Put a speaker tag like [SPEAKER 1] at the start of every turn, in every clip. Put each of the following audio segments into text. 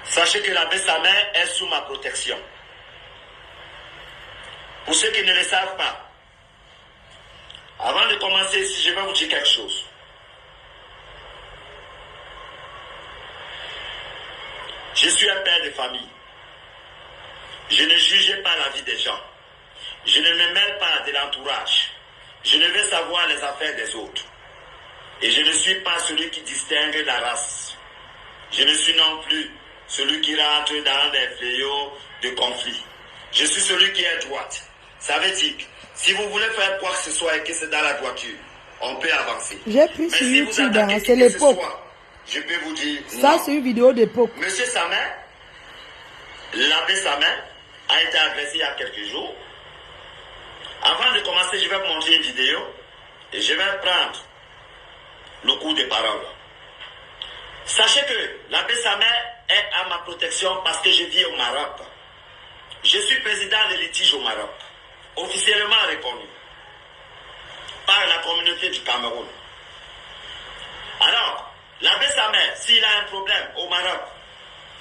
[SPEAKER 1] Sachez que l'abbé Samer est sous ma protection. Pour ceux qui ne le savent pas, avant de commencer ici, je vais vous dire quelque chose. Je suis un père de famille. Je ne juge pas la vie des gens. Je ne me mêle pas de l'entourage. Je ne veux savoir les affaires des autres. Et je ne suis pas celui qui distingue la race. Je ne suis non plus celui qui rentre dans des fléaux de conflit. Je suis celui qui est droite. Ça veut dire que si vous voulez faire quoi que ce soit et que c'est dans la droiture, on peut avancer.
[SPEAKER 2] J'ai pris sur YouTube, c'est l'époque.
[SPEAKER 1] Je peux vous dire
[SPEAKER 2] ça, c'est une vidéo d'époque.
[SPEAKER 1] Monsieur Samer, l'abbé Samer, a été agressé il y a quelques jours. Avant de commencer, je vais vous montrer une vidéo et je vais prendre le cours de parole. Sachez que l'abbé Samer est à ma protection parce que je vis au Maroc. Je suis président de litige au Maroc, officiellement reconnu par la communauté du Cameroun. Alors, l'abbé Samer, s'il a un problème au Maroc,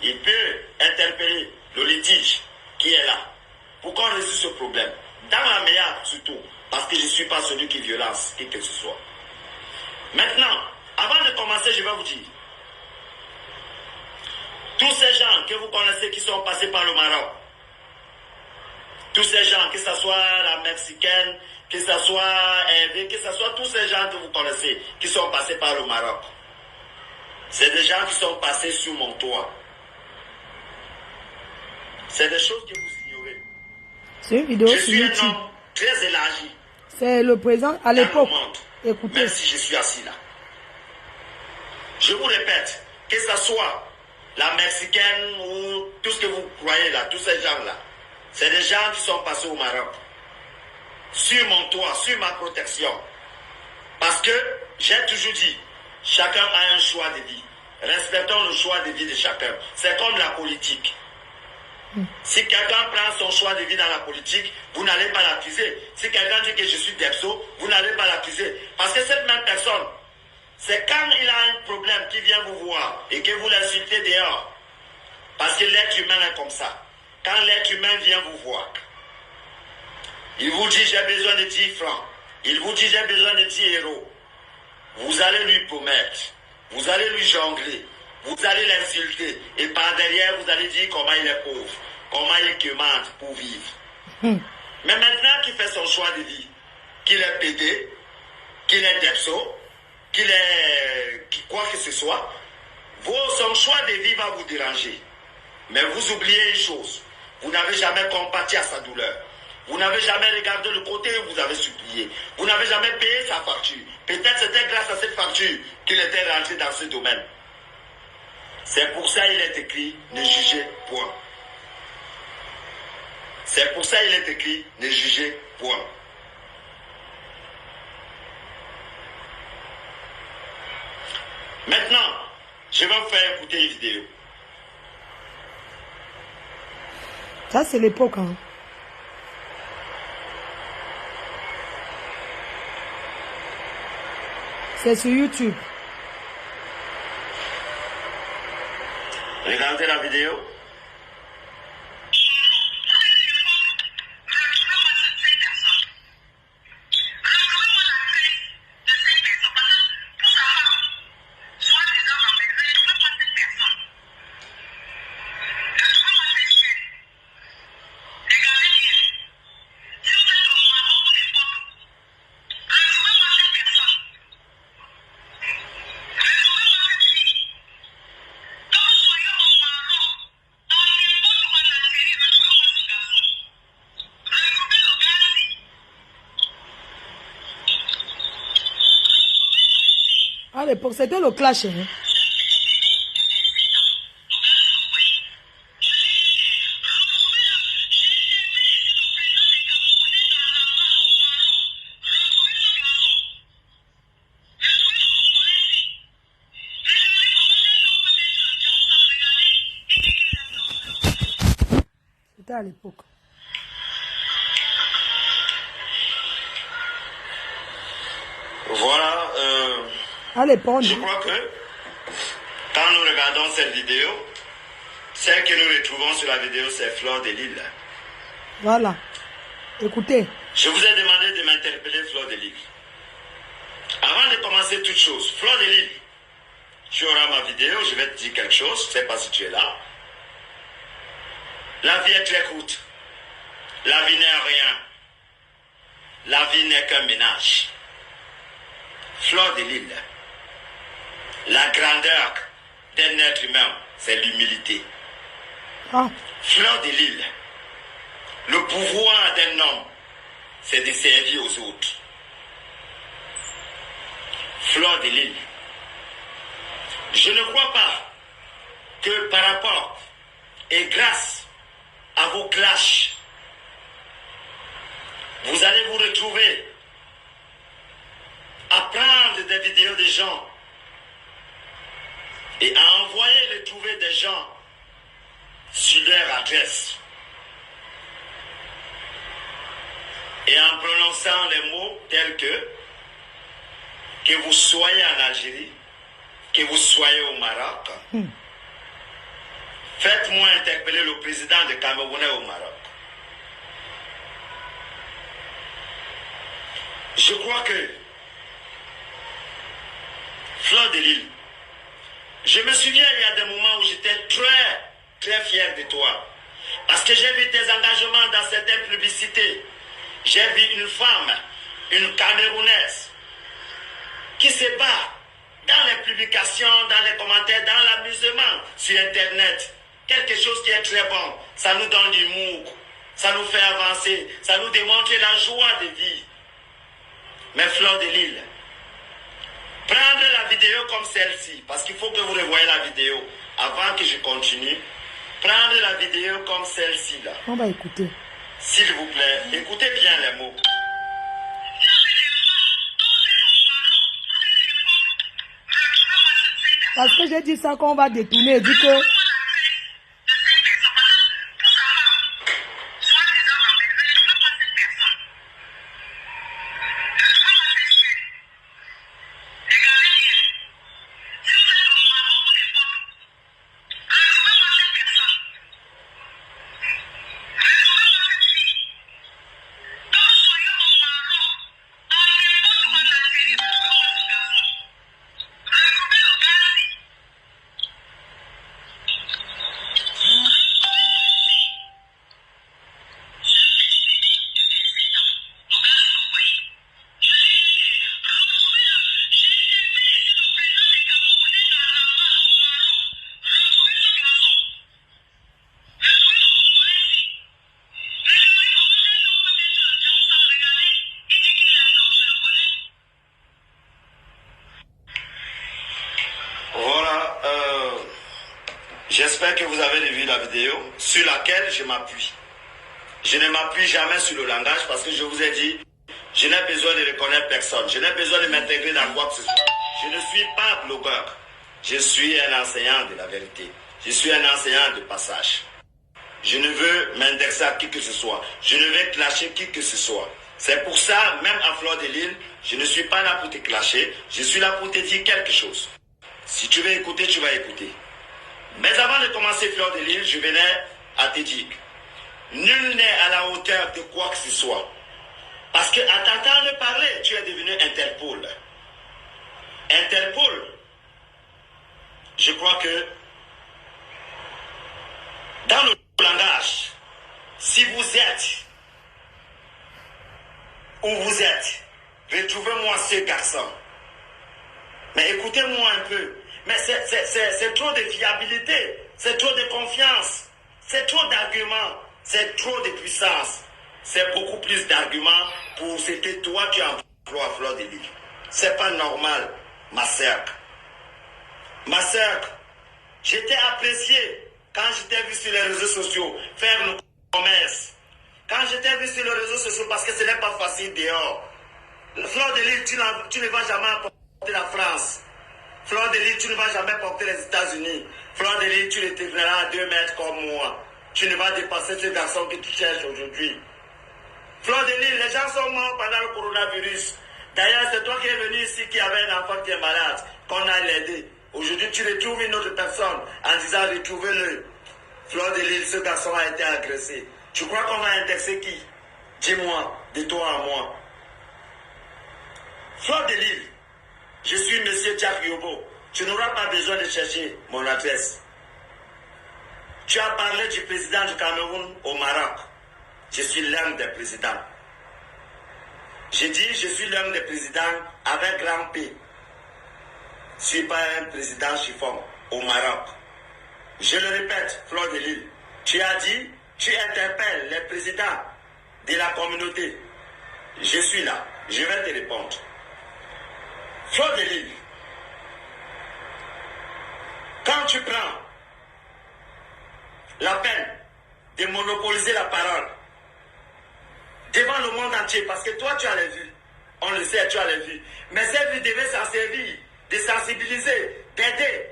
[SPEAKER 1] il peut interpeller le litige qui est là pour qu'on résout ce problème. Dans la meilleure surtout, parce que je ne suis pas celui qui violence qui que ce soit. Maintenant, avant de commencer, je vais vous dire, tous ces gens que vous connaissez qui sont passés par le Maroc, tous ces gens, que ce soit la Mexicaine, que ce soit Hervé, que ce soit tous ces gens que vous connaissez qui sont passés par le Maroc, c'est des gens qui sont passés sur mon toit. C'est des choses que vous ignorez.
[SPEAKER 2] C'est une vidéo
[SPEAKER 1] je
[SPEAKER 2] sur
[SPEAKER 1] suis
[SPEAKER 2] YouTube.
[SPEAKER 1] Un homme très élargi.
[SPEAKER 2] C'est le président à l'époque. Écoutez.
[SPEAKER 1] Même si je suis assis là. Je vous répète, que ce soit la Mexicaine ou tout ce que vous croyez là, tous ces gens-là, c'est des gens qui sont passés au Maroc. Sur mon toit, sur ma protection. Parce que j'ai toujours dit, chacun a un choix de vie. Respectons le choix de vie de chacun. C'est comme la politique. Si quelqu'un prend son choix de vie dans la politique, vous n'allez pas l'accuser. Si quelqu'un dit que je suis Debso, vous n'allez pas l'accuser. Parce que cette même personne, c'est quand il a un problème qu'il vient vous voir et que vous l'insultez dehors. Parce que l'être humain est comme ça. Quand l'être humain vient vous voir, il vous dit j'ai besoin de 10 francs. Il vous dit j'ai besoin de 10 euros. Vous allez lui promettre. Vous allez lui jongler. Vous allez l'insulter. Et par derrière, vous allez dire comment il est pauvre. Comment il demande pour vivre. Mais maintenant qu'il fait son choix de vie, qu'il est pédé, qu'il est Debso, qu'il est quoi que ce soit, son choix de vie va vous déranger. Mais vous oubliez une chose. Vous n'avez jamais compati à sa douleur. Vous n'avez jamais regardé le côté où vous avez supplié. Vous n'avez jamais payé sa facture. Peut-être c'était grâce à cette facture qu'il était rentré dans ce domaine. C'est pour ça qu'il est écrit « Ne jugez point ». C'est pour ça qu'il est écrit « Ne jugez point ». Maintenant, je vais vous faire écouter une vidéo.
[SPEAKER 2] Ça, c'est l'époque, hein. C'est sur YouTube.
[SPEAKER 1] Regardez la vidéo.
[SPEAKER 2] À l'époque, c'était le clash. Hein? C'était à l'époque.
[SPEAKER 1] Voilà.
[SPEAKER 2] À l'époque.
[SPEAKER 1] Je crois que quand nous regardons cette vidéo, Celle que nous retrouvons sur la vidéo, c'est Fleur de Lille.
[SPEAKER 2] Voilà. Écoutez.
[SPEAKER 1] Je vous ai demandé de m'interpeller, Fleur de Lille. Avant de commencer toute chose, Fleur de Lille, tu auras ma vidéo, je vais te dire quelque chose, je ne sais pas si tu es là. La vie est très courte. La vie n'est rien. La vie n'est qu'un ménage. Fleur de Lille, la grandeur d'un être humain, c'est l'humilité.
[SPEAKER 2] Ah.
[SPEAKER 1] Fleur de Lille, le pouvoir d'un homme, c'est de servir aux autres. Fleur de Lille, je ne crois pas que par rapport et grâce à vos clashs, vous allez vous retrouver à prendre des vidéos des gens et à envoyer les trouver des gens sur leur adresse. Et en prononçant les mots tels que vous soyez en Algérie, que vous soyez au Maroc, faites-moi interpeller le président de Camerounais au Maroc. Je crois que, Fleur de Lille, je me souviens il y a des moments où j'étais très fier de toi. Parce que j'ai vu tes engagements dans certaines publicités. J'ai vu une femme, une Camerounaise, qui se bat dans les publications, dans les commentaires, dans l'amusement sur Internet. Quelque chose qui est très bon. Ça nous donne du l'humour, ça nous fait avancer, ça nous démontre la joie de vie. Mais Fleur de Lille, prendre la vidéo comme celle-ci, parce qu'il faut que vous revoyez la vidéo avant que je continue. Prendre la vidéo comme celle-ci là.
[SPEAKER 2] On va écouter.
[SPEAKER 1] S'il vous plaît, écoutez bien les mots.
[SPEAKER 2] Parce que j'ai dit ça qu'on va détourner, dit que...
[SPEAKER 1] J'espère que vous avez vu la vidéo sur laquelle je m'appuie. Je ne m'appuie jamais sur le langage parce que je vous ai dit, je n'ai besoin de reconnaître personne. Je n'ai besoin de m'intégrer dans quoi que ce soit. Je ne suis pas blogueur. Je suis un enseignant de la vérité. Je suis un enseignant de passage. Je ne veux m'indexer à qui que ce soit. Je ne veux clasher qui que ce soit. C'est pour ça, même à Fleur de Lille, je ne suis pas là pour te clasher. Je suis là pour te dire quelque chose. Si tu veux écouter, tu vas écouter. Mais avant de commencer Fleur de Lille, je venais à te dire, nul n'est à la hauteur de quoi que ce soit. Parce qu'à t'entendre parler, tu es devenu Interpol. Interpol, je crois que dans le langage, si vous êtes où vous êtes, retrouvez-moi ce garçon. Mais écoutez-moi un peu. Mais c'est trop de fiabilité, c'est trop de confiance, c'est trop d'arguments, c'est trop de puissance. C'est beaucoup plus d'arguments pour ce que toi tu emploies à Fleur de Lille. C'est pas normal, ma sœur. Ma sœur, je t'ai apprécié quand je t'ai vu sur les réseaux sociaux faire le commerce. Quand je t'ai vu sur les réseaux sociaux, parce que ce n'est pas facile dehors. Fleur de Lille, tu ne vas jamais apporter la France. Fleur de Lille, tu ne vas jamais porter les États-Unis. Fleur de Lille, tu te verras à 2 mètres comme moi. Tu ne vas dépasser ce garçon que tu cherches aujourd'hui. Fleur de Lille, les gens sont morts pendant le coronavirus. D'ailleurs, c'est toi qui es venu ici, qui avait un enfant qui est malade, qu'on a l'aidé. Aujourd'hui, tu retrouves une autre personne en disant retrouvez-le. Fleur de Lille, ce garçon a été agressé. Tu crois qu'on va indexer qui? Dis-moi, de toi à moi. Fleur de Lille, je suis Monsieur Jack Yobo. Tu n'auras pas besoin de chercher mon adresse. Tu as parlé du président du Cameroun au Maroc. Je suis l'un des présidents. J'ai dit, je suis l'un des présidents avec grand P. Je ne suis pas un président chiffon au Maroc. Je le répète, Fleur de Lille, tu as dit, tu interpelles les présidents de la communauté. Je suis là, je vais te répondre. Fleur de Lille, quand tu prends la peine de monopoliser la parole devant le monde entier, parce que toi tu as les vues, on le sait, tu as les vues, mais ces vues devaient s'en servir, de sensibiliser, d'aider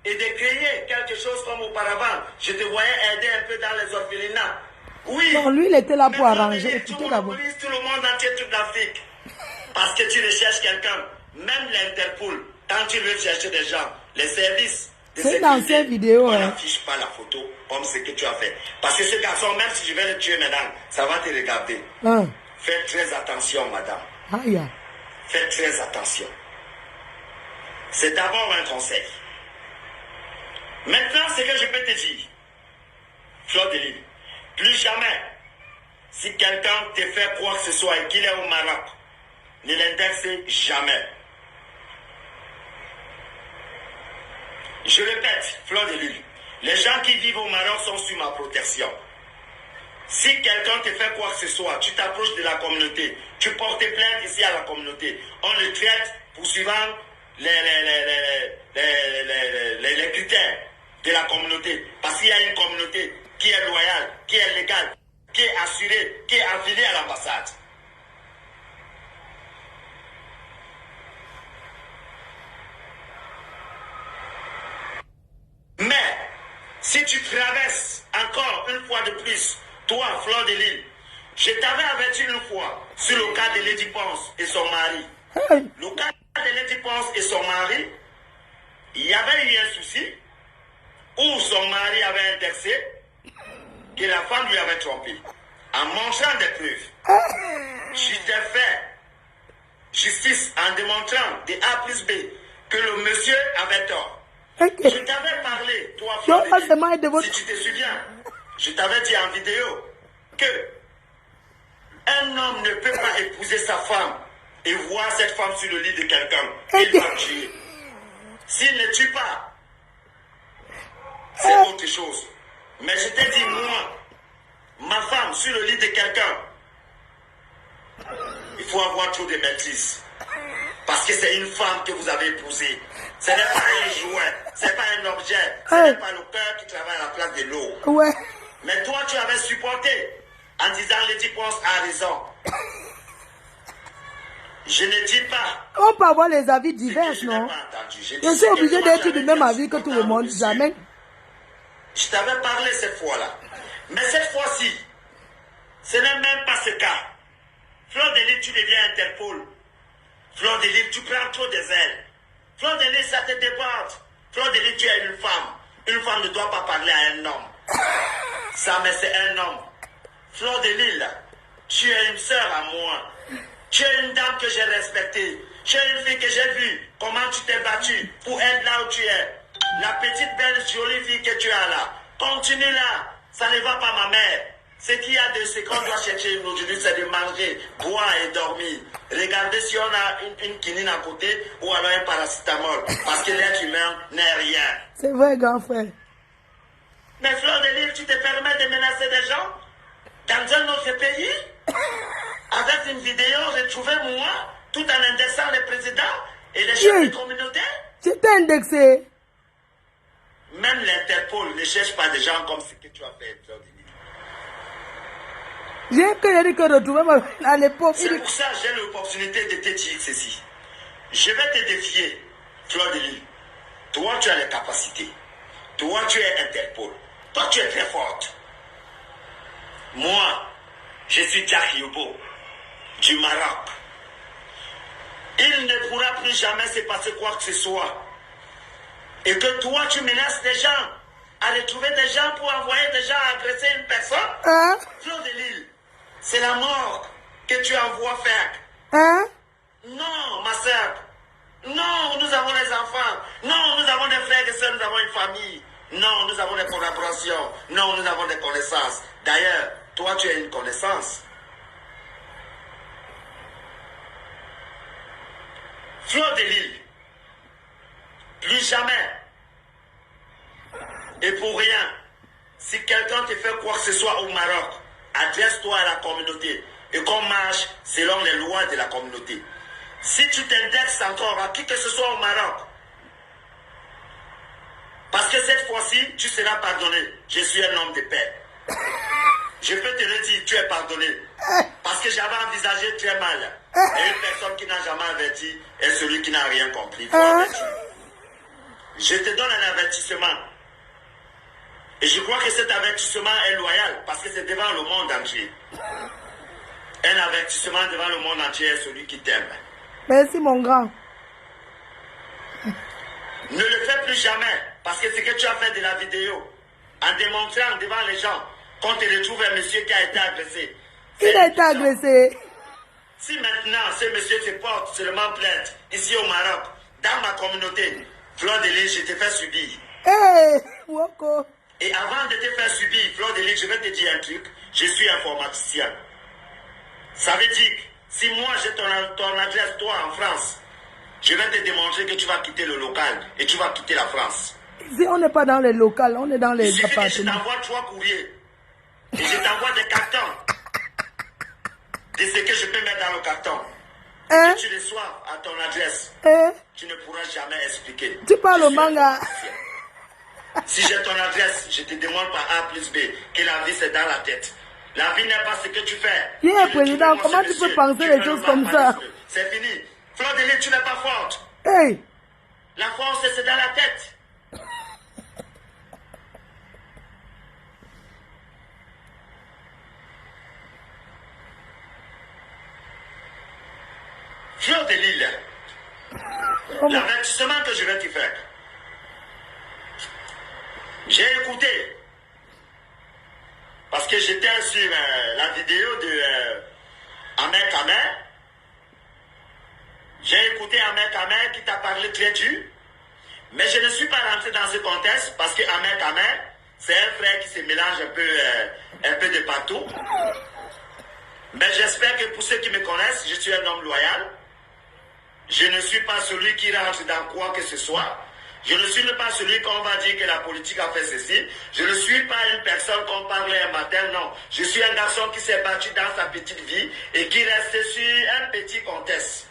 [SPEAKER 1] et de créer quelque chose comme auparavant. Je te voyais aider un peu dans les orphelinats. Oui.
[SPEAKER 2] Non, lui il était là pour arranger.
[SPEAKER 1] Tu monopolises tout le monde entier, toute l'Afrique. Parce que tu recherches quelqu'un, même l'Interpol, quand tu veux chercher des gens, les services.
[SPEAKER 2] C'est dans ces vidéos.
[SPEAKER 1] On n'affiche pas la photo comme ce que tu as fait. Parce que ce garçon, même si je vais le tuer maintenant, ça va te regarder. Faites très attention, madame.
[SPEAKER 2] Aïe.
[SPEAKER 1] Faites très attention. C'est d'abord un conseil. Maintenant, ce que je peux te dire, Fleur de Lille, plus jamais, si quelqu'un te fait quoi que ce soit et qu'il est au Maroc, ne l'indexe jamais. Je répète, Fleur de Lille, les gens qui vivent au Maroc sont sous ma protection. Si quelqu'un te fait quoi que ce soit, tu t'approches de la communauté, tu portes plainte ici à la communauté, on le traite poursuivant les critères de la communauté. Parce qu'il y a une communauté qui est loyale, qui est légale, qui est assurée, qui est affiliée à l'ambassade. Mais, si tu traverses encore une fois de plus, toi, Fleur de Lille, je t'avais averti une fois sur le cas de Lady Ponce et son mari. Le cas de Lady Ponce et son mari, il y avait eu un souci où son mari avait indexé que la femme lui avait trompé. En montrant des preuves, je t'ai fait justice en démontrant de A plus B que le monsieur avait tort. Je t'avais parlé, toi, Fleur de Lille, si tu te souviens, je t'avais dit en vidéo que un homme ne peut pas épouser sa femme et voir cette femme sur le lit de quelqu'un. Il va tuer. S'il ne tue pas, c'est autre chose. Mais je t'ai dit, moi, ma femme sur le lit de quelqu'un, il faut avoir trop de maîtrise. Parce que c'est une femme que vous avez épousée. Ce n'est pas un jouet, ce n'est pas un objet, ce n'est pas le cœur qui travaille à la place de l'eau.
[SPEAKER 2] Ouais.
[SPEAKER 1] Mais toi, tu avais supporté en disant Lady Ponce a raison. Je ne dis pas.
[SPEAKER 2] On peut avoir les avis divers, non? Je suis obligé d'être du même avis que tout le monde, jamais.
[SPEAKER 1] Je t'avais parlé cette fois-là. Mais cette fois-ci, ce n'est même pas ce cas. Fleur de Lille, tu deviens Interpol. Fleur de Lille, tu prends trop des ailes. Fleur de Lille, ça te déborde. Fleur de Lille, tu es une femme. Une femme ne doit pas parler à un homme. Ça, mais c'est un homme. Fleur de Lille, tu es une sœur à moi. Tu es une dame que j'ai respectée. Tu es une fille que j'ai vue. Comment tu t'es battue pour être là où tu es. La petite belle jolie fille que tu as là. Continue là. Ça ne va pas, ma mère. Ce qu'il y a de ce qu'on doit chercher aujourd'hui, c'est de manger, boire et dormir. Regardez si on a une quinine à côté ou alors un paracétamol. Parce que l'être humain n'est rien.
[SPEAKER 2] C'est vrai, grand frère.
[SPEAKER 1] Mais Fleur de Lille, tu te permets de menacer des gens dans un autre pays avec une vidéo retrouvée moi, tout en indexant les présidents et les chefs de communauté.
[SPEAKER 2] J'étais indexé.
[SPEAKER 1] Même l'Interpol ne cherche pas des gens comme ce que tu as fait, Fleur de Lille.
[SPEAKER 2] J'ai que retrouver à l'époque.
[SPEAKER 1] C'est pour ça que j'ai l'opportunité de te dire ceci. Je vais te défier, Fleur de Lille. Toi, tu as les capacités. Toi, tu es Interpol. Toi, tu es très forte. Moi, je suis Jack Yobo, du Maroc. Il ne pourra plus jamais se passer quoi que ce soit. Et que toi, tu menaces des gens. aller trouver des gens pour envoyer des gens agresser une personne.
[SPEAKER 2] Hein?
[SPEAKER 1] Fleur de Lille, c'est la mort que tu envoies faire.
[SPEAKER 2] Hein?
[SPEAKER 1] Non, ma soeur. Non, nous avons des enfants. Non, nous avons des frères et sœurs, nous avons une famille. Non, nous avons des collaborations. Non, nous avons des connaissances. D'ailleurs, toi, tu as une connaissance. Fleur de Lille, plus jamais et pour rien, si quelqu'un te fait quoi que ce soit au Maroc, adresse-toi à la communauté et qu'on marche selon les lois de la communauté. Si tu t'indexes encore à qui que ce soit au Maroc, parce que cette fois-ci, tu seras pardonné. Je suis un homme de paix. Je peux te le dire, tu es pardonné. Parce que j'avais envisagé très mal. Et une personne qui n'a jamais averti est celui qui n'a rien compris. Je te donne un avertissement. Et je crois que cet avertissement est loyal parce que c'est devant le monde entier. Un avertissement devant le monde entier est celui qui t'aime.
[SPEAKER 2] Merci, mon grand.
[SPEAKER 1] Ne le fais plus jamais parce que ce que tu as fait de la vidéo, en démontrant devant les gens qu'on te retrouve un monsieur qui a été agressé.
[SPEAKER 2] Il a été agressé.
[SPEAKER 1] Si maintenant ce monsieur te porte seulement plainte ici au Maroc, dans ma communauté, Fleur de Lille, je te fais subir.
[SPEAKER 2] Hey, Woko.
[SPEAKER 1] Et avant de te faire subir, Fleur de Lille, je vais te dire un truc. Je suis informaticien. Ça veut dire que si moi j'ai ton adresse, toi en France, je vais te démontrer que tu vas quitter le local et tu vas quitter la France.
[SPEAKER 2] Ici, on n'est pas dans les locales, on est dans les appartements.
[SPEAKER 1] Il suffit que je t'envoie 3 courriers et je t'envoie des cartons de ce que je peux mettre dans le carton.
[SPEAKER 2] Hein?
[SPEAKER 1] Si tu reçois à ton adresse,
[SPEAKER 2] Hein?
[SPEAKER 1] tu ne pourras jamais expliquer.
[SPEAKER 2] Tu parles au manga.
[SPEAKER 1] Si j'ai ton adresse, je te demande par A plus B que la vie c'est dans la tête. La vie n'est pas ce que tu fais.
[SPEAKER 2] Yeah, président, comment tu peux penser les choses comme ça?
[SPEAKER 1] C'est fini. Fleur de Lille, tu n'es pas forte.
[SPEAKER 2] Hey!
[SPEAKER 1] La force, c'est dans la tête. Fleur de Lille, l'avertissement que je vais te faire. J'ai écouté, parce que j'étais sur la vidéo de Ahmed Kamer. J'ai écouté Ahmed Kamer qui t'a parlé très dur, mais je ne suis pas rentré dans ce contexte parce que Ahmed Kamer, c'est un frère qui se mélange un peu de partout. Mais j'espère que pour ceux qui me connaissent, je suis un homme loyal. Je ne suis pas celui qui rentre dans quoi que ce soit. Je ne suis pas celui qu'on va dire que la politique a fait ceci. Je ne suis pas une personne qu'on parlait un matin, non. Je suis un garçon qui s'est battu dans sa petite vie et qui reste sur un petit contexte.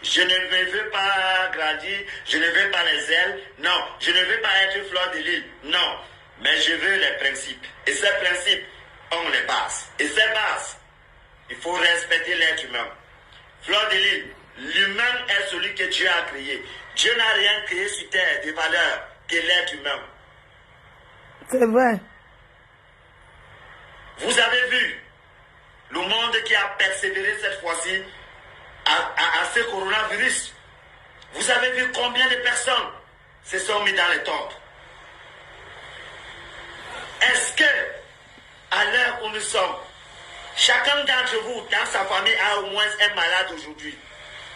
[SPEAKER 1] Je ne veux pas grandir, je ne veux pas les ailes, non. Je ne veux pas être Fleur de Lille, non. Mais je veux les principes. Et ces principes ont les bases. Et ces bases, il faut respecter l'être humain. Fleur de Lille, l'humain est celui que Dieu a créé. Dieu n'a rien créé sur terre de valeur que l'être humain.
[SPEAKER 2] C'est vrai.
[SPEAKER 1] Vous avez vu le monde qui a persévéré cette fois-ci à ce coronavirus. Vous avez vu combien de personnes se sont mis dans les tombes. Est-ce que, à l'heure où nous sommes, chacun d'entre vous, dans sa famille, a au moins un malade aujourd'hui?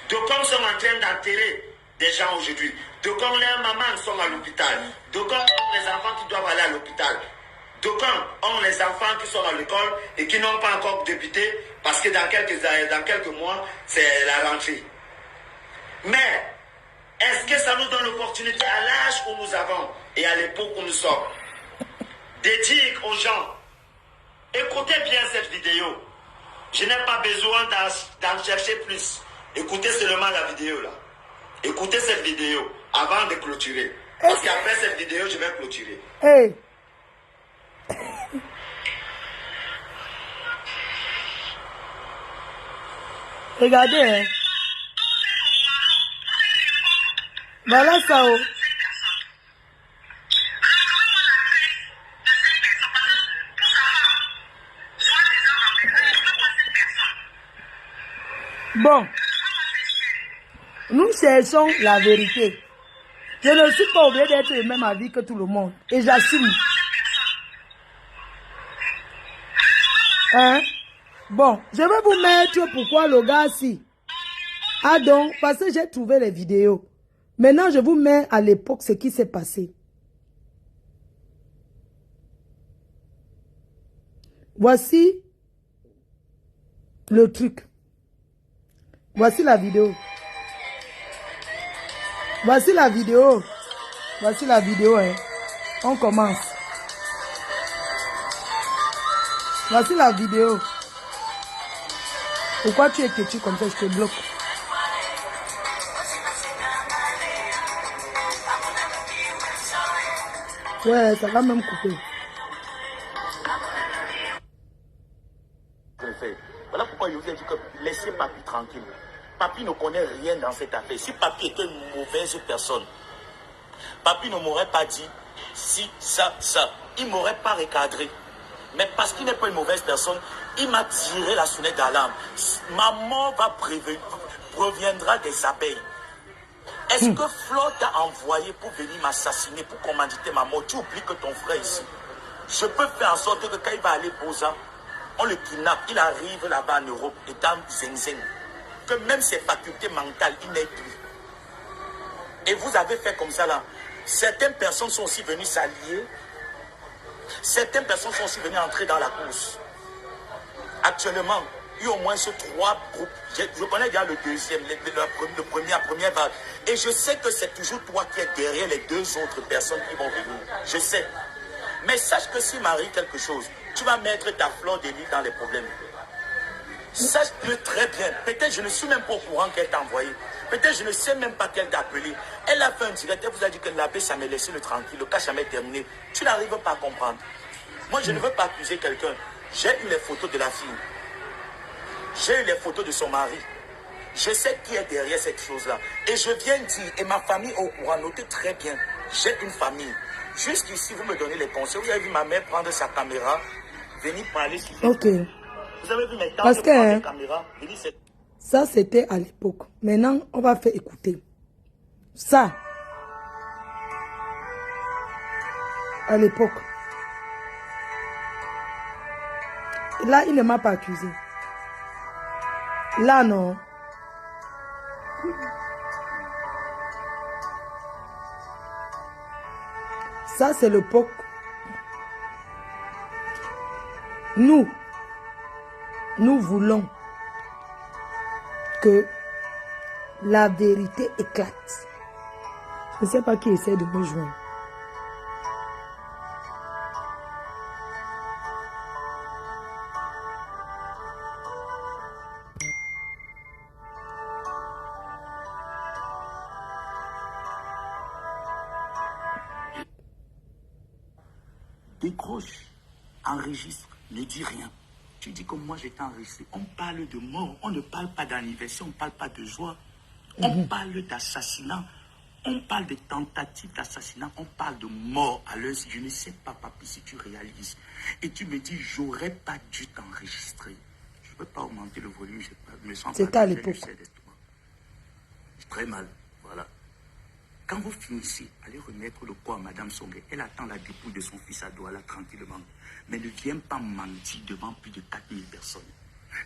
[SPEAKER 1] D'aucuns sont en train d'enterrer des gens aujourd'hui. D'aucuns, leurs mamans sont à l'hôpital. D'aucuns ont les enfants qui doivent aller à l'hôpital. D'aucuns ont les enfants qui sont à l'école et qui n'ont pas encore débuté parce que dans quelques mois, c'est la rentrée. Mais, est-ce que ça nous donne l'opportunité à l'âge où nous avons et à l'époque où nous sommes de dire aux gens, écoutez bien cette vidéo. Je n'ai pas besoin d'en chercher plus. Écoutez seulement la vidéo là. Écoutez cette vidéo avant de clôturer. Parce qu'après cette vidéo, je vais clôturer.
[SPEAKER 2] Hey! Regardez, hein. Voilà ça. Oh. Bon, nous cherchons la vérité. Je ne suis pas obligée d'être le même avis que tout le monde. Et j'assume. Hein? Bon, je vais vous mettre pourquoi le gars si. Ah donc, parce que j'ai trouvé les vidéos. Maintenant, je vous mets à l'époque ce qui s'est passé. Voici le truc. Voici la vidéo. Voici la vidéo. Voici la vidéo. Hein. On commence. Voici la vidéo. Pourquoi tu es têtu comme ça, je te bloque. Ouais, ça va même couper.
[SPEAKER 1] Voilà pourquoi je vous ai dit que laissez Papi tranquille. Papi ne connaît rien dans cette affaire. Si Papi était une mauvaise personne, Papi ne m'aurait pas dit si, ça. Il ne m'aurait pas recadré. Mais parce qu'il n'est pas une mauvaise personne, il m'a tiré la sonnette d'alarme. Ma mort proviendra des abeilles. Est-ce que Flo t'a envoyé pour venir m'assassiner, pour commanditer ma mort? Tu oublies que ton frère ici. Je peux faire en sorte que quand il va aller Boza, on le kidnappe, il arrive là-bas en Europe, et dans Zeng, que même ses facultés mentales, il n'est plus. Et vous avez fait comme ça là. Certaines personnes sont aussi venues s'allier. Certaines personnes sont aussi venues entrer dans la course. Actuellement, il y a au moins 3 groupes. Je connais déjà le deuxième, la première vague. Et je sais que c'est toujours toi qui es derrière les 2 autres personnes qui vont venir. Je sais. Mais sache que s'il m'arrive quelque chose, tu vas mettre ta fleur de lis dans les problèmes. Sache-le très bien. Peut-être je ne suis même pas au courant qu'elle t'a envoyé. Peut-être je ne sais même pas qu'elle t'a appelé. Elle a fait un direct, elle vous a dit que l'abbé, ça m'a laissé le tranquille, le cas jamais terminé. Tu n'arrives pas à comprendre. Moi, je ne veux pas accuser quelqu'un. J'ai eu les photos de la fille. J'ai eu les photos de son mari. Je sais qui est derrière cette chose-là. Et je viens dire, et ma famille est au courant, notez très bien, j'ai une famille. Jusqu'ici, vous me donnez les conseils. Vous avez vu ma mère prendre sa caméra, venir parler sur Facebook.
[SPEAKER 2] Ok.
[SPEAKER 1] Vous avez vu mes temps
[SPEAKER 2] Parce
[SPEAKER 1] de prendre
[SPEAKER 2] que
[SPEAKER 1] la caméra, venir cette...
[SPEAKER 2] ça, c'était à l'époque. Maintenant, on va faire écouter. Ça, à l'époque. Là, il ne m'a pas accusé. Là, non. Ça, c'est l'époque. Nous voulons que la vérité éclate. Je ne sais pas qui essaie de me joindre.
[SPEAKER 1] Décroche, enregistre, ne dis rien. Tu dis que moi j'étais enregistré. On parle de mort, on ne parle pas d'anniversaire, on ne parle pas de joie. On parle d'assassinat, on parle de tentative d'assassinat, on parle de mort à l'heure. Je ne sais pas, papi, si tu réalises. Et tu me dis, j'aurais pas dû t'enregistrer. Je ne peux pas augmenter le volume, je me sens pas.
[SPEAKER 2] C'était à l'époque.
[SPEAKER 1] J'ai très mal, voilà. Quand vous finissez, allez remettre le corps à Madame Songué. Elle attend la dépouille de son fils à Douala tranquillement. Mais ne viens pas mentir devant plus de 4000 personnes.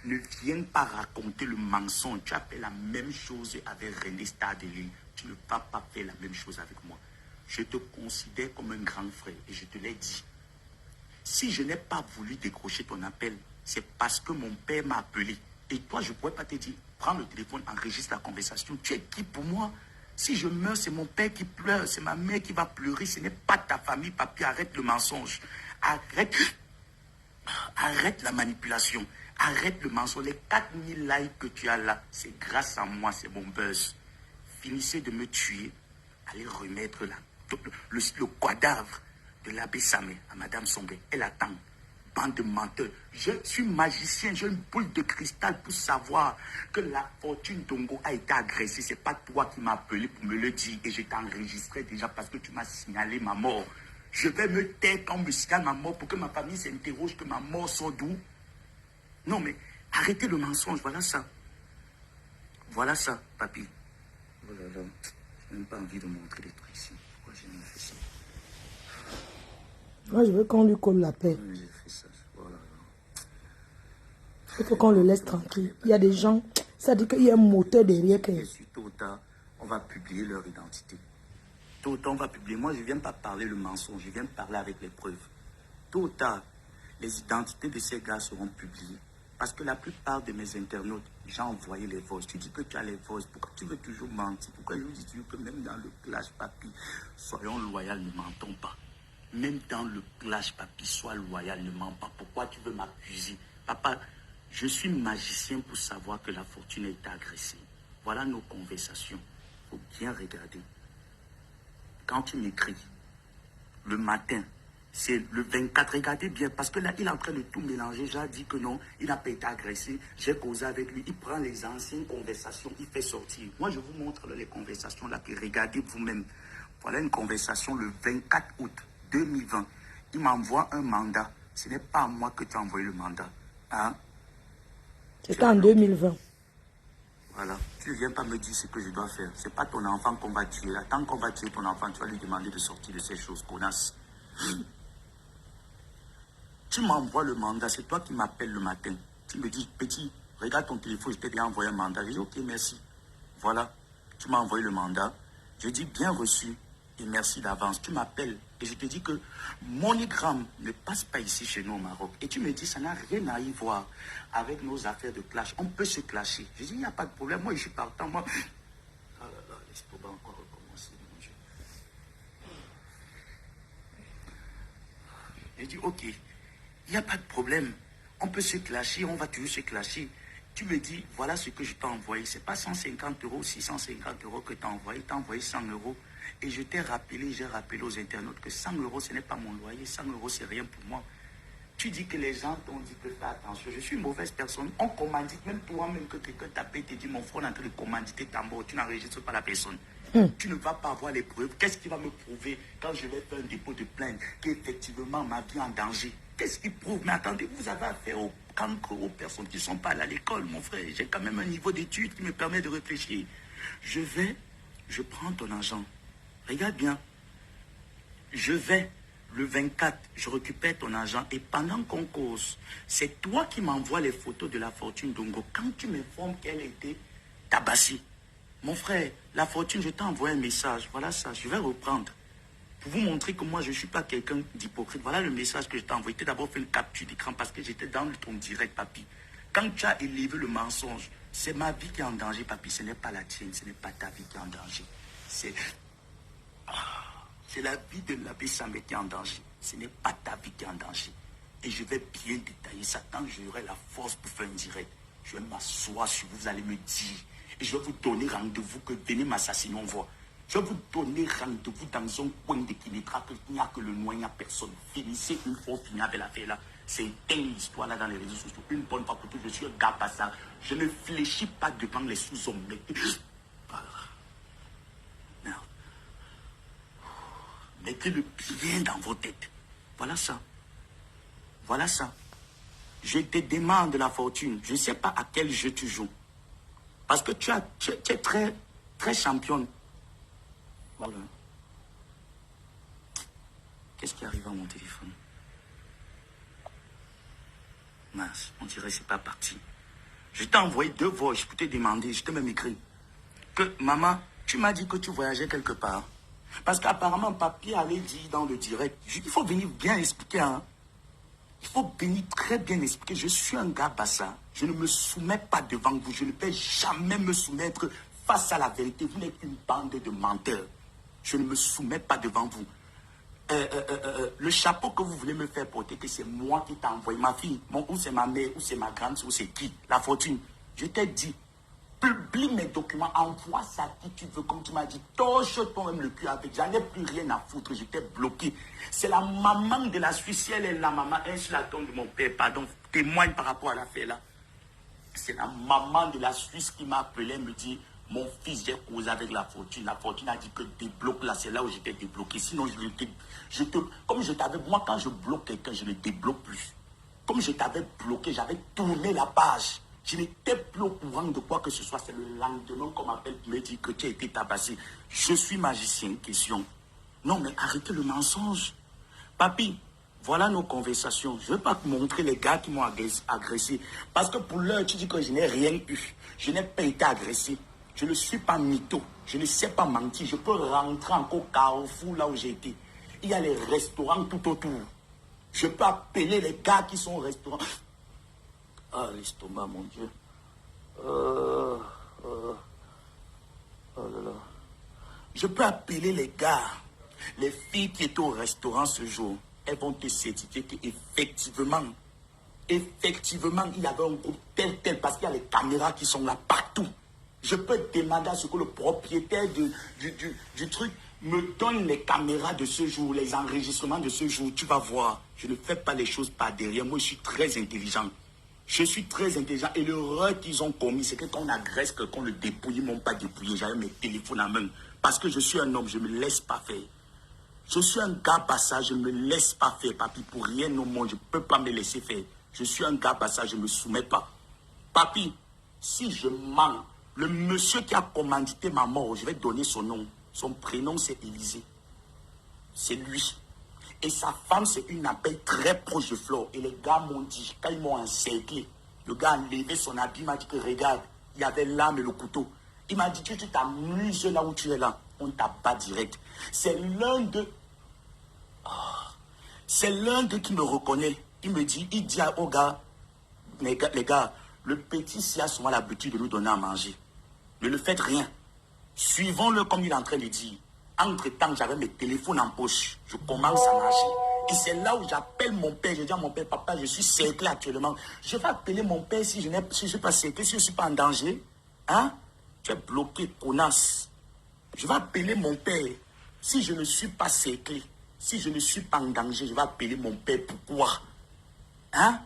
[SPEAKER 1] Ne viens pas raconter le mensonge. Tu as fait la même chose avec René Stadeline. Tu ne vas pas faire la même chose avec moi. Je te considère comme un grand frère et je te l'ai dit. Si je n'ai pas voulu décrocher ton appel, c'est parce que mon père m'a appelé. Et toi, je ne pourrais pas te dire, prends le téléphone, enregistre la conversation. Tu es qui pour moi? Si je meurs, c'est mon père qui pleure, c'est ma mère qui va pleurer. Ce n'est pas ta famille, papi. Arrête le mensonge. Arrête la manipulation. Arrête le mensonge. Les 4000 likes que tu as là, c'est grâce à moi, c'est mon buzz. Finissez de me tuer. Allez remettre le cadavre de l'abbé Samé à Madame Songué. Elle attend. Bande de menteurs. Je suis magicien, j'ai une boule de cristal pour savoir que la fortune d'Ongo a été agressée. C'est pas toi qui m'as appelé pour me le dire et je t'ai enregistré déjà parce que tu m'as signalé ma mort. Je vais me taire quand on me signale ma mort pour que ma famille s'interroge que ma mort sort d'où. Non mais arrêtez le mensonge, voilà ça. Voilà ça, papi. Voilà.
[SPEAKER 3] Je n'ai même pas envie de montrer des trucs ici. Pourquoi j'ai même fait ça?
[SPEAKER 2] Moi, je veux qu'on lui colle la paix.
[SPEAKER 3] J'ai fait ça. Voilà.
[SPEAKER 2] Il faut qu'on le laisse tranquille. Il y a des gens, ça dit qu'il y a un moteur derrière.
[SPEAKER 3] Et puis, tôt ou tard, on va publier leur identité. Tôt ou tard, on va publier. Moi, je ne viens pas parler le mensonge, je viens parler avec les preuves. Tôt ou tard, les identités de ces gars seront publiées. Parce que la plupart de mes internautes, j'ai envoyé les voices. Tu dis que tu as les voices. Pourquoi tu veux toujours mentir? Pourquoi je dis toujours que même dans le clash, papi, soyons loyaux, ne mentons pas. Même dans le clash, papi, sois loyal, ne mens pas. Pourquoi tu veux m'accuser? Papa, je suis magicien pour savoir que la fortune a été agressée. Voilà nos conversations. Il faut bien regarder. Quand tu m'écris, le matin, c'est le 24, regardez bien, parce que là, il est en train de tout mélanger. J'ai dit que non, il n'a pas été agressé. J'ai causé avec lui. Il prend les anciennes conversations, il fait sortir. Moi, je vous montre là, les conversations là, puis regardez vous-même. Voilà une conversation le 24 août 2020. Il m'envoie un mandat. Ce n'est pas à moi que tu as envoyé le mandat. Hein?
[SPEAKER 2] C'était en 2020.
[SPEAKER 3] Voilà. Tu ne viens pas me dire ce que je dois faire. Ce n'est pas ton enfant qu'on va tuer. Là, tant qu'on va tuer ton enfant, tu vas lui demander de sortir de ces choses, connasse. Tu m'envoies le mandat. C'est toi qui m'appelles le matin. Tu me dis, petit, regarde ton téléphone, je t'ai déjà envoyé un mandat. Je dis, ok, merci. Voilà. Tu m'as envoyé le mandat. Je dis, bien reçu et merci d'avance. Tu m'appelles et je te dis que MoneyGram ne passe pas ici chez nous au Maroc. Et tu me dis, ça n'a rien à y voir avec nos affaires de clash. On peut se clasher. Je dis, il n'y a pas de problème. Moi, je suis partant. Moi... Ah là là, laisse-moi encore recommencer, mon Dieu. J'ai dit, ok, il n'y a pas de problème. On peut se clasher, on va toujours se clasher. Tu me dis, voilà ce que je t'ai envoyé. Ce n'est pas 150 €, 650 € que tu as envoyé. Tu as envoyé 100 €. Et je t'ai rappelé, j'ai rappelé aux internautes que 100 €, ce n'est pas mon loyer. 100 €, c'est rien pour moi. Tu dis que les gens t'ont dit que fais attention. Je suis une mauvaise personne. On commandite, même toi-même, que quelqu'un t'appelle et te dit, mon frère est en train de commanditer ta mort. Tu n'enregistres pas la personne. Tu ne vas pas avoir les preuves. Qu'est-ce qui va me prouver quand je vais faire un dépôt de plainte qu'effectivement ma vie est en danger? Qu'est-ce qui prouve? Mais attendez, vous avez affaire aux cancres, aux personnes qui ne sont pas allées à l'école, mon frère. J'ai quand même un niveau d'études qui me permet de réfléchir. Je prends ton argent. Regarde bien. Je vais, le 24, je récupère ton argent et pendant qu'on cause, c'est toi qui m'envoies les photos de la fortune d'Ongo. Quand tu m'informes qu'elle a été tabassée, mon frère, la fortune, je t'ai envoyé un message. Voilà ça, je vais reprendre. Pour vous montrer que moi, je ne suis pas quelqu'un d'hypocrite. Voilà le message que je t'ai envoyé. Tu as d'abord fait une capture d'écran parce que j'étais dans ton direct, papi. Quand tu as élevé le mensonge, c'est ma vie qui est en danger, papi. Ce n'est pas la tienne, ce n'est pas ta vie qui est en danger. C'est la vie de l'abbé Samet qui est en danger. Ce n'est pas ta vie qui est en danger. Et je vais bien détailler ça. Quand j'aurai la force pour faire un direct, je vais m'asseoir sur vous, vous allez me dire. Et je vais vous donner rendez-vous que venez m'assassiner, on voit. Je vais vous donner rendez-vous dans un coin de Kinétra, qu'il n'y a que le noir, il n'y a personne. Finissez une fois, finir avec l'affaire là. C'est une histoire là dans les réseaux sociaux. Une bonne fois pour toutes, je suis un gars pas ça. Je ne fléchis pas devant les sous-hommes. Mais... Merde. Mettez-le bien dans vos têtes. Voilà ça. Voilà ça. Je te demande la fortune. Je ne sais pas à quel jeu tu joues. Parce que tu es très, très championne. Voilà. Qu'est-ce qui arrive à mon téléphone? Mince, on dirait que c'est pas parti. Je t'ai envoyé 2 voix, je peux te demander, je t'ai même écrit que, maman, tu m'as dit que tu voyageais quelque part. Parce qu'apparemment, papier allait dire dans le direct, il faut venir bien expliquer, hein. Il faut venir très bien expliquer. Je suis un gars bassa. Je ne me soumets pas devant vous. Je ne peux jamais me soumettre face à la vérité. Vous n'êtes qu'une bande de menteurs. Je ne me soumets pas devant vous. Le chapeau que vous voulez me faire porter, que c'est moi qui t'ai envoyé, ma fille, ou c'est ma mère, ou c'est ma grande, ou c'est qui? La fortune. Je t'ai dit, publie mes documents, envoie ça à qui tu veux, comme tu m'as dit. Torche-toi même le cul avec. J'en ai plus rien à foutre, j'étais bloqué. C'est la maman de la Suisse, elle est la maman, elle sur la tombe de mon père, pardon, témoigne par rapport à l'affaire là. C'est la maman de la Suisse qui m'a appelé, me dit, mon fils, j'ai causé avec la fortune. La fortune a dit que débloque là, c'est là où j'étais débloqué. Sinon, comme je t'avais, moi quand je bloque quelqu'un, je ne le débloque plus. Comme je t'avais bloqué, j'avais tourné la page. Je n'étais plus au courant de quoi que ce soit. C'est le lendemain qu'on m'appelle pour me dire que tu as été tabassé. Je suis magicien, question. Non, mais arrêtez le mensonge. Papi, voilà nos conversations. Je ne veux pas te montrer les gars qui m'ont agressé. Parce que pour l'heure, tu dis que je n'ai rien eu. Je n'ai pas été agressé. Je ne suis pas mytho. Je ne sais pas mentir. Je peux rentrer encore au Carrefour, là où j'ai été. Il y a les restaurants tout autour. Je peux appeler les gars qui sont au restaurant. Ah, l'estomac, mon Dieu. Oh là là. Je peux appeler les gars, les filles qui étaient au restaurant ce jour. Elles vont te certifier qu'effectivement, il y avait un groupe tel, parce qu'il y a les caméras qui sont là partout. Je peux demander à ce que le propriétaire du truc me donne les caméras de ce jour, les enregistrements de ce jour. Tu vas voir, je ne fais pas les choses par derrière. Moi, je suis très intelligent. Je suis très intelligent. Et l'erreur qu'ils ont commis, c'est que quand on agresse, qu'on le dépouille, ils ne m'ont pas dépouillé. J'avais mes téléphones en main. Parce que je suis un homme, je ne me laisse pas faire. Je suis un gars bassa, je ne me laisse pas faire, papi. Pour rien au monde, je ne peux pas me laisser faire. Je suis un gars bassa, je ne me soumets pas. Papi, si je mens, le monsieur qui a commandité ma mort, je vais donner son nom. Son prénom, c'est Élysée. C'est lui. Et sa femme, c'est une abeille très proche de Flore. Et les gars m'ont dit, quand ils m'ont encerclé, le gars a levé son habit, il m'a dit que regarde, il y avait l'âme et le couteau. Il m'a dit, tu t'amuses là où tu es là. On t'a pas direct. C'est l'un d'eux. C'est l'un d'eux qui me reconnaît. Il me dit, il dit aux gars, les gars, le petit si a souvent l'habitude de nous donner à manger. Ne le faites rien. Suivons-le comme il est en train de dire. Entre-temps, j'avais mes téléphones en poche. Je commence à marcher. Et c'est là où j'appelle mon père. Je dis à mon père, papa, je suis cerclé actuellement. Je vais appeler mon père si je ne suis pas cerclé, si je ne suis pas en danger. Hein? Tu es bloqué, connasse. Je vais appeler mon père si je ne suis pas cerclé. Si je ne suis pas en danger, je vais appeler mon père. Pourquoi? Hein?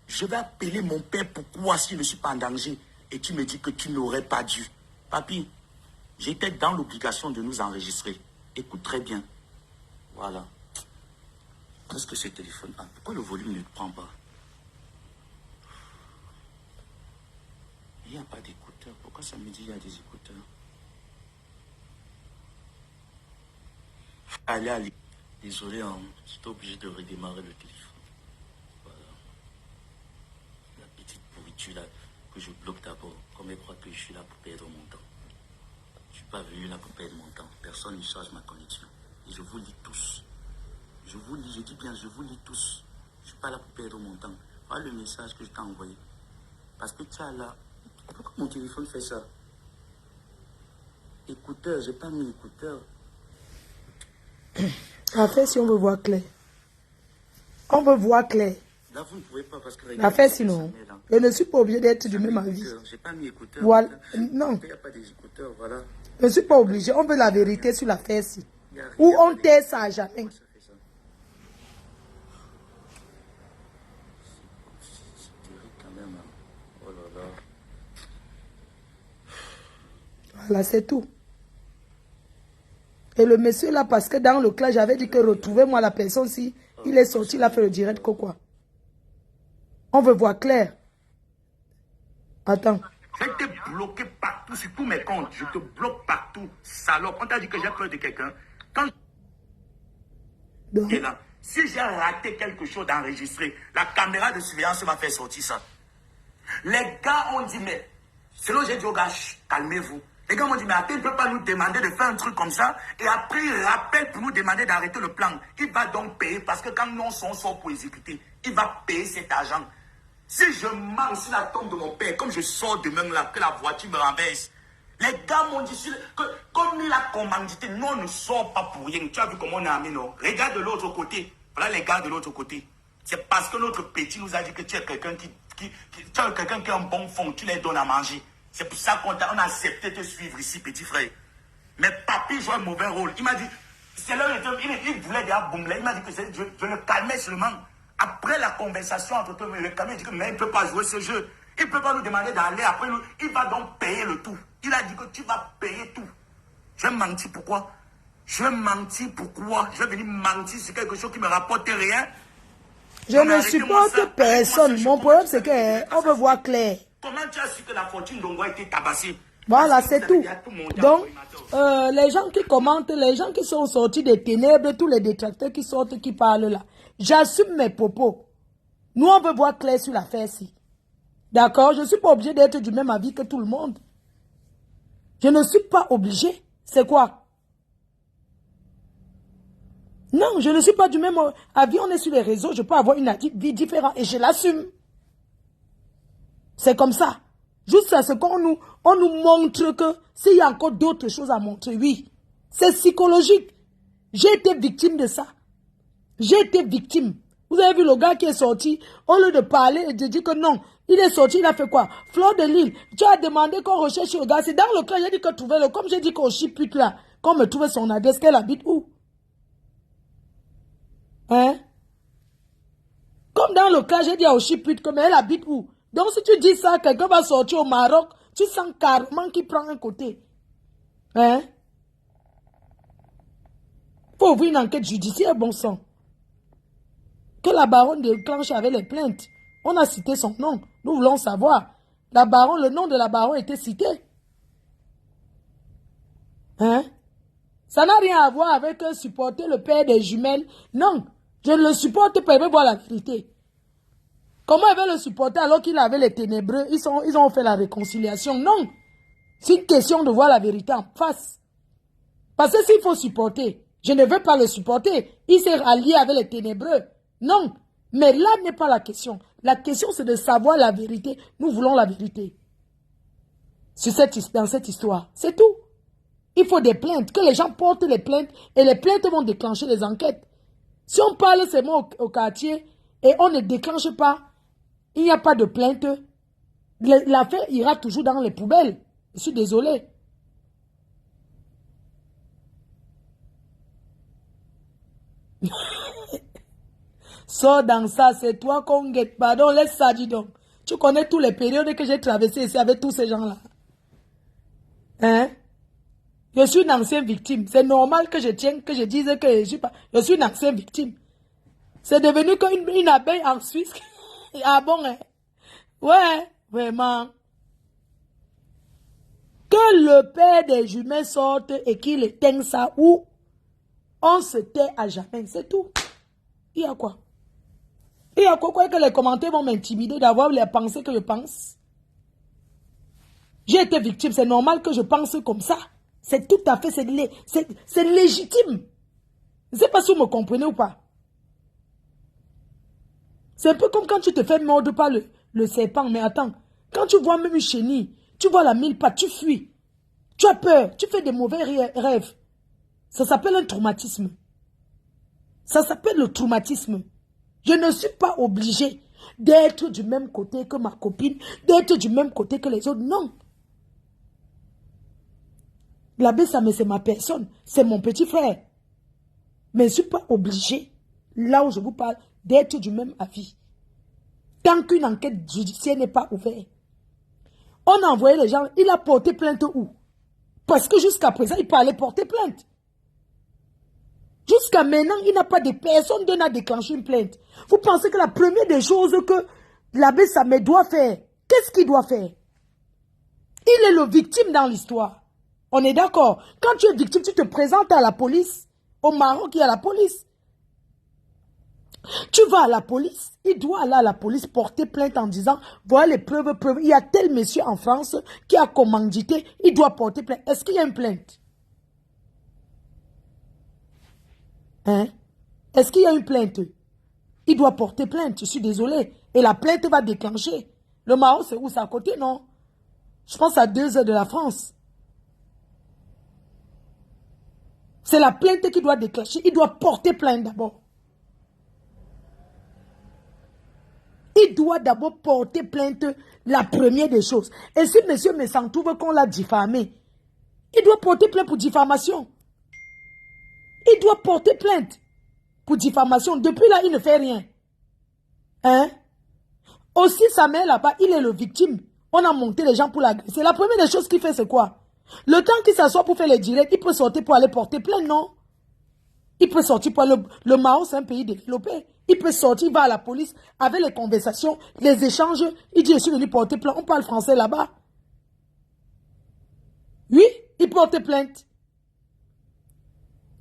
[SPEAKER 3] Je vais appeler mon père. Pourquoi si je ne suis pas en danger? Et tu me dis que tu n'aurais pas dû. Papi, j'étais dans l'obligation de nous enregistrer. Écoute très bien. Voilà. Qu'est-ce que ce téléphone a? Pourquoi le volume ne prend pas? Il n'y a pas d'écouteurs. Pourquoi ça me dit qu'il y a des écouteurs? Allez. Désolé, hein. J'étais obligé de redémarrer le téléphone. Voilà. La petite pourriture là, que je bloque d'abord. Comme elle croit que je suis là pour perdre mon temps. Je ne suis pas venu là pour perdre mon temps. Personne ne charge ma connexion. Et je vous lis tous. Je vous lis, je dis bien, je vous lis tous. Je ne suis pas là pour perdre mon temps. Voilà le message que je t'ai envoyé. Parce que tu as là... Pourquoi mon téléphone fait ça? Écouteur, j'ai pas mis écouteur.
[SPEAKER 2] En fait, si on veut voir clair. On veut voir clair.
[SPEAKER 3] Là, vous ne pouvez pas parce que...
[SPEAKER 2] La fait sinon. Je ne suis pas obligé d'être du même avis.
[SPEAKER 3] J'ai pas mis écouteur.
[SPEAKER 2] Voilà. Non.
[SPEAKER 3] Il n'y a pas des écouteurs, voilà.
[SPEAKER 2] Je ne suis pas obligé. On veut la vérité sur l'affaire ci. Ou on tait ça à jamais. Voilà, c'est tout. Et le monsieur là, parce que dans le clash, j'avais dit que retrouvez-moi la personne si il est sorti, il a fait le direct quoi. On veut voir clair. Attends.
[SPEAKER 3] Je t'ai bloqué partout sur tous mes comptes. Je te bloque partout, salope. On t'a dit que j'ai peur de quelqu'un. Quand
[SPEAKER 2] Donc,
[SPEAKER 3] là, si j'ai raté quelque chose d'enregistré, la caméra de surveillance va faire sortir ça. Les gars ont dit, mais, selon j'ai dit aux gars, calmez-vous. Les gars m'ont dit, mais attends, il ne peut pas nous demander de faire un truc comme ça. Et après, il rappelle pour nous demander d'arrêter le plan. Il va donc payer, parce que quand nous sommes sort pour exécuter, il va payer cet argent. Si je mens sur la tombe de mon père, comme je sors demain là, que la voiture me renverse, les gars m'ont dit que comme il a commandité, nous on ne sort pas pour rien. Tu as vu comment on est armé, non? Regarde de l'autre côté. Voilà les gars de l'autre côté. C'est parce que notre petit nous a dit que tu es quelqu'un qui a un bon fond, tu les donnes à manger. C'est pour ça qu'on a accepté de te suivre ici, petit frère. Mais papi joue un mauvais rôle. Il m'a dit, c'est là il voulait déjà bombler. Il m'a dit que je le calmais seulement. Après la conversation entre toi et le calmais, il dit que mais il ne peut pas jouer ce jeu. Il ne peut pas nous demander d'aller après nous. Il va donc payer le tout. Il a dit que tu vas payer tout. Je vais mentir pourquoi? Je vais mentir pourquoi? Je vais venir mentir sur quelque chose qui ne me rapporte rien.
[SPEAKER 2] je ne supporte personne. Mon problème, c'est qu'on veut voir clair.
[SPEAKER 3] Comment tu as su que la fortune d'Ongo a été tabassée?
[SPEAKER 2] Voilà, c'est tout. Donc, les gens qui commentent, les gens qui sont sortis des ténèbres, tous les détracteurs qui sortent, qui parlent là, j'assume mes propos. Nous, on veut voir clair sur l'affaire-ci. D'accord? Je ne suis pas obligé d'être du même avis que tout le monde. Je ne suis pas obligé. C'est quoi? Non, je ne suis pas du même avis. On est sur les réseaux, je peux avoir une vie différente et je l'assume. C'est comme ça. Juste à ce qu'on nous montre que s'il y a encore d'autres choses à montrer, oui. C'est psychologique. J'ai été victime de ça. J'ai été victime. Vous avez vu le gars qui est sorti, au lieu de parler et de dire que non, il est sorti, il a fait quoi? Fleur de Lille, tu as demandé qu'on recherche le gars. C'est dans le cas, j'ai dit que trouver le, comme j'ai dit qu'on chipute là, qu'on me trouve son adresse, qu'elle habite où? Hein? Comme dans le cas, j'ai dit au chipute que mais elle habite où? Donc si tu dis ça, quelqu'un va sortir au Maroc, tu sens carrément qu'il prend un côté. Hein? Faut ouvrir une enquête judiciaire, bon sang. Que la baronne déclenche avec les plaintes. On a cité son nom. Nous voulons savoir. La baronne, le nom de la baronne était cité. Hein? Ça n'a rien à voir avec supporter le père des jumelles. Non. Je ne le supporte pas. Il veut voir la vérité. Comment elle veut le supporter alors qu'il avait les ténébreux? Ils ont fait la réconciliation. Non. C'est une question de voir la vérité en face. Parce que s'il faut supporter, je ne veux pas le supporter. Il s'est rallié avec les ténébreux. Non. Mais là n'est pas la question. La question c'est de savoir la vérité. Nous voulons la vérité. Dans cette histoire. C'est tout. Il faut des plaintes. Que les gens portent les plaintes. Et les plaintes vont déclencher les enquêtes. Si on parle seulement au quartier et on ne déclenche pas, il n'y a pas de plainte, l'affaire ira toujours dans les poubelles. Je suis désolé. Sors dans ça, c'est toi qu'on guette. Pardon, laisse ça, dis donc. Tu connais tous les périodes que j'ai traversées ici avec tous ces gens-là. Hein? Je suis une ancienne victime. C'est normal que je tienne, que je dise que je suis pas. Je suis une ancienne victime. C'est devenu qu'une abeille en Suisse. Ah bon, hein? Ouais, vraiment. Que le père des jumelles sorte et qu'il éteigne ça ou on se tait à jamais. C'est tout. Il y a quoi? Il y a quoi que les commentaires vont m'intimider d'avoir les pensées que je pense? J'ai été victime. C'est normal que je pense comme ça. C'est tout à fait, c'est légitime. Je ne sais pas si vous me comprenez ou pas. C'est un peu comme quand tu te fais mordre par le serpent. Mais attends, quand tu vois même une chenille, tu vois la mille pattes, tu fuis. Tu as peur, tu fais des mauvais rêves. Ça s'appelle un traumatisme. Ça s'appelle le traumatisme. Je ne suis pas obligé d'être du même côté que ma copine, d'être du même côté que les autres. Non. L'abbé Samé, c'est ma personne, c'est mon petit frère. Mais je ne suis pas obligé, là où je vous parle, d'être du même avis. Tant qu'une enquête judiciaire n'est pas ouverte. On a envoyé les gens, il a porté plainte où? Parce que jusqu'à présent, il parlait porter plainte. Jusqu'à maintenant, il n'a pas de personne qui a déclenché une plainte. Vous pensez que la première des choses que l'abbé Samé doit faire, qu'est-ce qu'il doit faire? Il est le victime dans l'histoire. On est d'accord. Quand tu es victime, tu te présentes à la police. Au Maroc, il y a la police. Tu vas à la police. Il doit aller à la police porter plainte en disant, voilà les preuves. Il y a tel monsieur en France qui a commandité. Il doit porter plainte. Est-ce qu'il y a une plainte? Hein? Est-ce qu'il y a une plainte? Il doit porter plainte. Je suis désolé. Et la plainte va déclencher. Le Maroc, c'est où? C'est à côté, non? Je pense à 2 heures de la France. C'est la plainte qui doit déclencher. Il doit porter plainte d'abord. Il doit d'abord porter plainte, la première des choses. Et si monsieur me s'en trouve qu'on l'a diffamé, il doit porter plainte pour diffamation. Il doit porter plainte pour diffamation. Depuis là, il ne fait rien. Hein? Aussi, sa mère là-bas, il est le victime. On a monté les gens pour l'agresser. La première des choses qu'il fait, c'est quoi? Le temps qu'il s'assoit pour faire les directs, il peut sortir pour aller porter plainte, non? Il peut sortir pour le Mao, c'est un pays développé. Il peut sortir, il va à la police, avec les conversations, les échanges. Il dit, je suis venu porter plainte. On parle français là-bas. Oui, il porte plainte.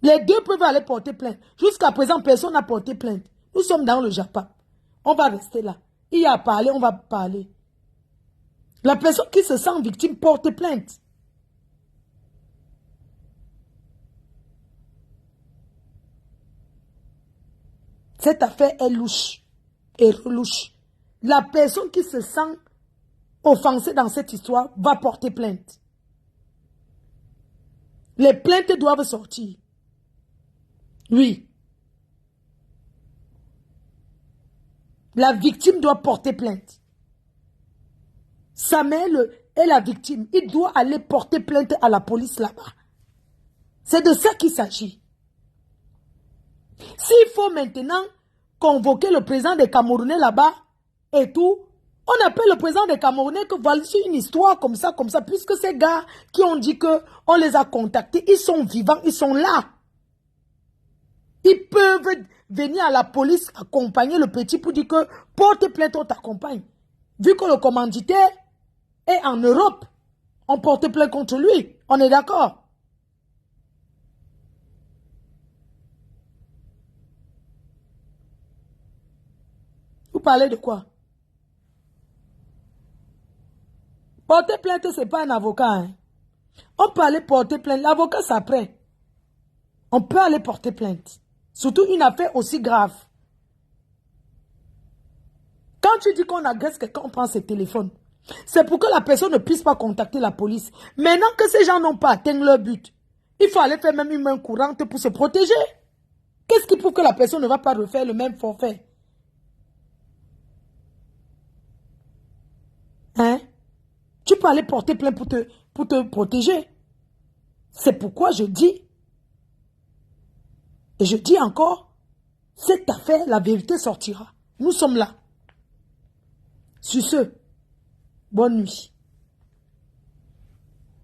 [SPEAKER 2] Les deux peuvent aller porter plainte. Jusqu'à présent, personne n'a porté plainte. Nous sommes dans le Japon. On va rester là. Il y a à parler, on va parler. La personne qui se sent victime porte plainte. Cette affaire est louche et relouche. La personne qui se sent offensée dans cette histoire va porter plainte. Les plaintes doivent sortir. Oui. La victime doit porter plainte. Samuel est la victime. Il doit aller porter plainte à la police là-bas. C'est de ça qu'il s'agit. S'il faut maintenant convoquer le président des Camerounais là-bas et tout, on appelle le président des Camerounais que voici une histoire comme ça, puisque ces gars qui ont dit qu'on les a contactés, ils sont vivants, ils sont là. Ils peuvent venir à la police accompagner le petit pour dire que porte plainte, on t'accompagne. Vu que le commanditaire est en Europe, on porte plainte contre lui. On est d'accord? Vous parlez de quoi? Porter plainte, ce n'est pas un avocat. Hein. On peut aller porter plainte. L'avocat, c'est après. On peut aller porter plainte. Surtout une affaire aussi grave. Quand tu dis qu'on agresse quelqu'un, on prend ses téléphones. C'est pour que la personne ne puisse pas contacter la police. Maintenant que ces gens n'ont pas atteint leur but, il faut aller faire même une main courante pour se protéger. Qu'est-ce qui prouve que la personne ne va pas refaire le même forfait? Hein? Tu peux aller porter plainte pour te protéger. C'est pourquoi je dis, et je dis encore, cette affaire, la vérité sortira. Nous sommes là. Sur ce, bonne nuit.